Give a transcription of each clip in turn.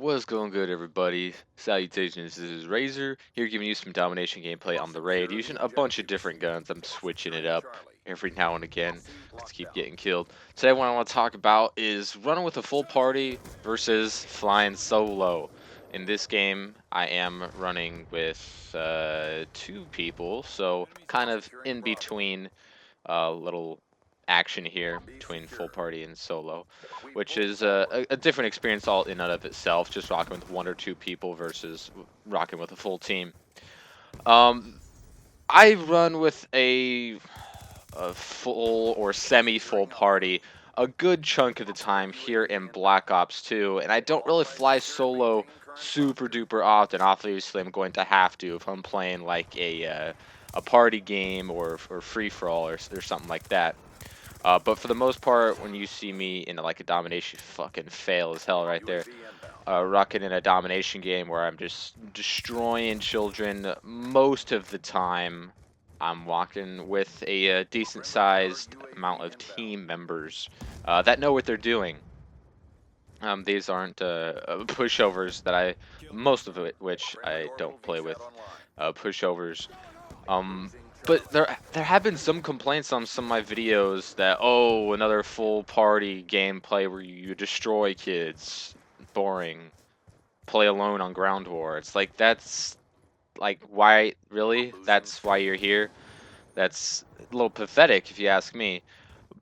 What's going good, everybody? Salutations, this is Razor, here giving you some domination gameplay on the raid, using a bunch of different guns. I'm switching it up every now and again, to keep getting killed. Today what I want to talk about is running with a full party versus flying solo. In this game, I am running with two people, so kind of in between little action here between full party and solo, which is a different experience all in and of itself. Just rocking with one or two people versus rocking with a full team. Um, I run with a full or semi-full party a good chunk of the time here in Black Ops 2, and I don't really fly solo super duper often. Obviously, I'm going to have to if I'm playing like a party game or free for all or something like that. But for the most part, when you see me in like a domination, fucking fail as hell right there. Rocking in a domination game where I'm just destroying children most of the time. I'm walking with a decent sized amount of team members that know what they're doing. These aren't pushovers that most of which I don't play with. Pushovers. Um, but there have been some complaints on some of my videos that, oh, another full party gameplay where you destroy kids, boring, play alone on ground war. It's like that's like why really? That's why you're here. That's a little pathetic if you ask me.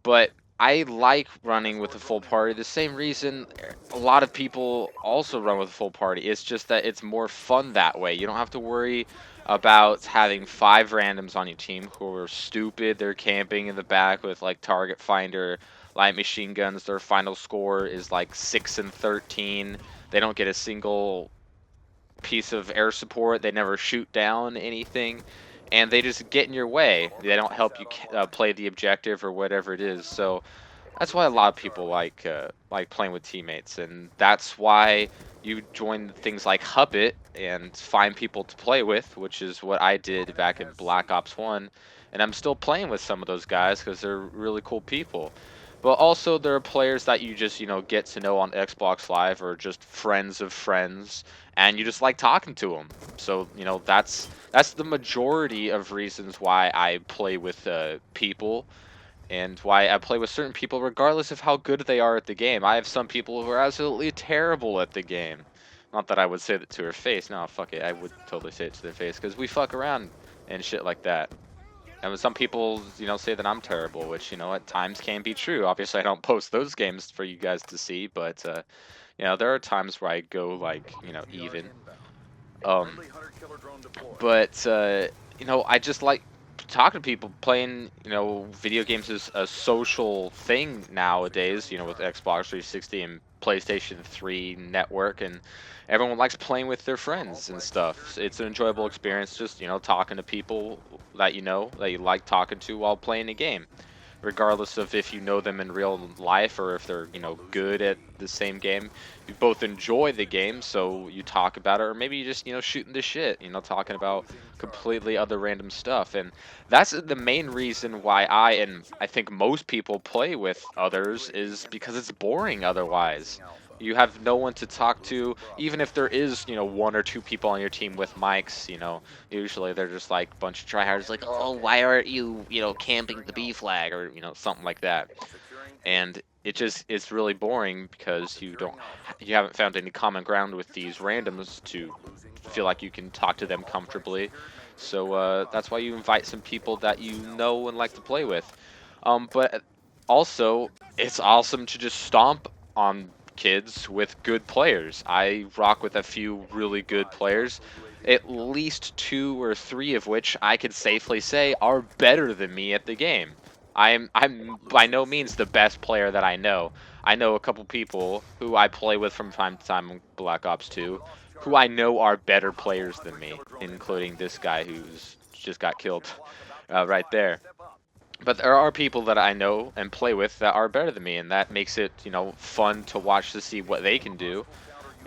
But I like running with a full party. The same reason a lot of people also run with a full party. It's just that it's more fun that way. You don't have to worry about having 5 randoms on your team who are stupid. They're camping in the back with like target finder, light machine guns. Their final score is like 6 and 13. They don't get a single piece of air support. They never shoot down anything, and they just get in your way. They don't help you play the objective or whatever it is. So that's why a lot of people like playing with teammates, and that's why you join things like Hubbit and find people to play with, which is what I did back in Black Ops 1, and I'm still playing with some of those guys because they're really cool people. But also there are players that you just, get to know on Xbox Live or just friends of friends, and you just like talking to them. So, that's the majority of reasons why I play with people and why I play with certain people regardless of how good they are at the game. I have some people who are absolutely terrible at the game. Not that I would say that to her face. No, fuck it. I would totally say it to their face because we fuck around and shit like that. And some people, say that I'm terrible, which, at times can be true. Obviously, I don't post those games for you guys to see, but, there are times where I go, like, even. Um, but I just like talking to people. Playing video games is a social thing nowadays, with Xbox 360 and PlayStation 3 network, and everyone likes playing with their friends and stuff. It's an enjoyable experience, just talking to people that you like talking to while playing a game, regardless of if you know them in real life or if they're good at the same game. You both enjoy the game, so you talk about it, or maybe you just shooting the shit, talking about completely other random stuff. And that's the main reason why I think most people play with others, is because it's boring otherwise. You have no one to talk to, even if there is, one or two people on your team with mics. Usually they're just like a bunch of tryhards, like, oh, why aren't you, camping the B flag, or something like that. And it's really boring because you haven't found any common ground with these randoms to feel like you can talk to them comfortably. So that's why you invite some people that you know and like to play with. But also, it's awesome to just stomp on kids with good players. I rock with a few really good players, at least 2 or 3 of which I could safely say are better than me at the game. I'm by no means the best player that I know. I know a couple people who I play with from time to time in Black Ops 2 who I know are better players than me, including this guy who's just got killed right there. But there are people that I know and play with that are better than me, and that makes it, fun to watch to see what they can do.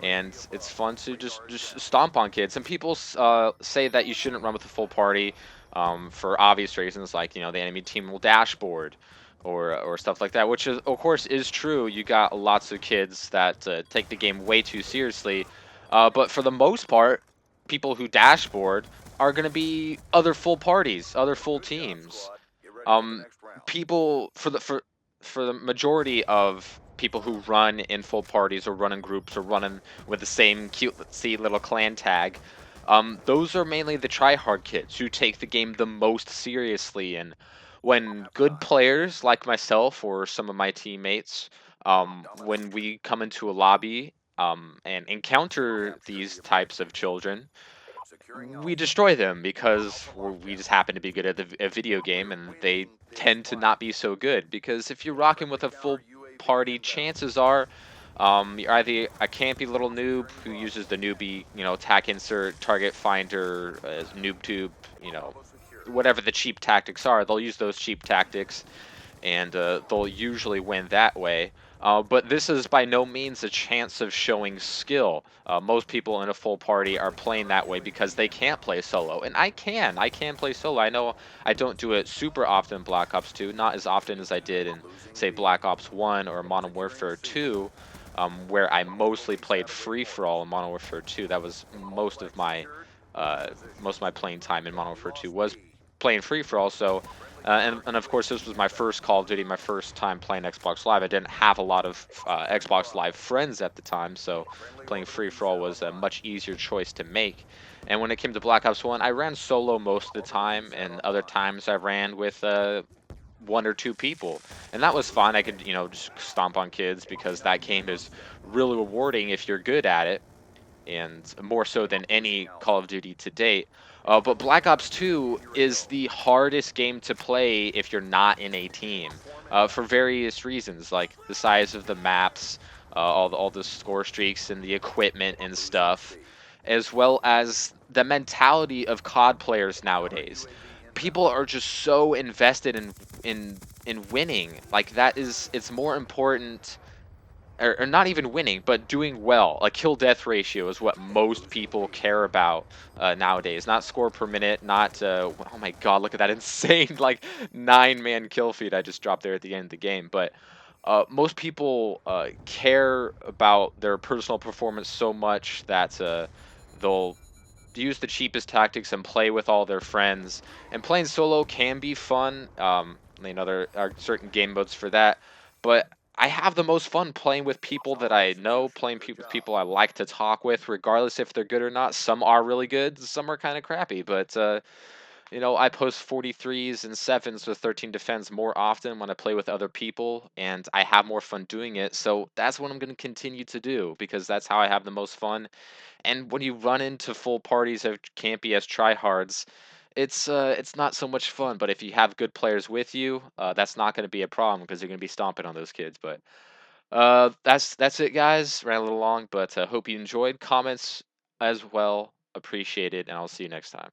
And it's fun to just stomp on kids. And people say that you shouldn't run with a full party for obvious reasons, like the enemy team will dashboard or stuff like that, which is of course is true. You got lots of kids that take the game way too seriously, but for the most part, people who dashboard are going to be other full parties, other full teams. um People for the majority of people who run in full parties or run in groups or running with the same cutesy little clan tag, those are mainly the tryhard kids who take the game the most seriously. And when good players like myself or some of my teammates, when we come into a lobby and encounter these types of children, we destroy them because we just happen to be good at a video game, and they tend to not be so good. Because if you're rocking with a full party, chances are you're either a campy little noob who uses the newbie, attack insert, target finder, as noob tube, whatever the cheap tactics are. They'll use those cheap tactics, and they'll usually win that way. But this is by no means a chance of showing skill. Most people in a full party are playing that way because they can't play solo, and I can. I can play solo. I know I don't do it super often in Black Ops 2, not as often as I did in, say, Black Ops 1 or Modern Warfare 2, where I mostly played free for all in Modern Warfare 2. That was uh, most of my playing time in Modern Warfare 2 was playing free for all. So and of course, this was my first Call of Duty, my first time playing Xbox Live. I didn't have a lot of Xbox Live friends at the time, so playing free for all was a much easier choice to make. And when it came to Black Ops 1, I ran solo most of the time, and other times I ran with one or two people, and that was fun. I could, just stomp on kids because that game is really rewarding if you're good at it, and more so than any Call of Duty to date. But Black Ops 2 is the hardest game to play if you're not in a team, for various reasons, like the size of the maps, all the score streaks and the equipment and stuff, as well as the mentality of COD players nowadays. People are just so invested in winning. Like that is it's more important, or not even winning, but doing well. A kill death ratio is what most people care about nowadays. Not score per minute, not oh my god, look at that insane like 9-man kill feed I just dropped there at the end of the game. But most people care about their personal performance so much that they'll use the cheapest tactics and play with all their friends. And playing solo can be fun. There are certain game modes for that, but I have the most fun playing with people that I know, playing with people I like to talk with, regardless if they're good or not. Some are really good, some are kind of crappy, but I post 43s and 7s with 13 defense more often when I play with other people, and I have more fun doing it. So that's what I'm going to continue to do because that's how I have the most fun. And when you run into full parties of campy as tryhards, it's not so much fun. But if you have good players with you, that's not going to be a problem because you're going to be stomping on those kids. But that's it, guys. Ran a little long, but hope you enjoyed. Comments as well appreciated, and I'll see you next time.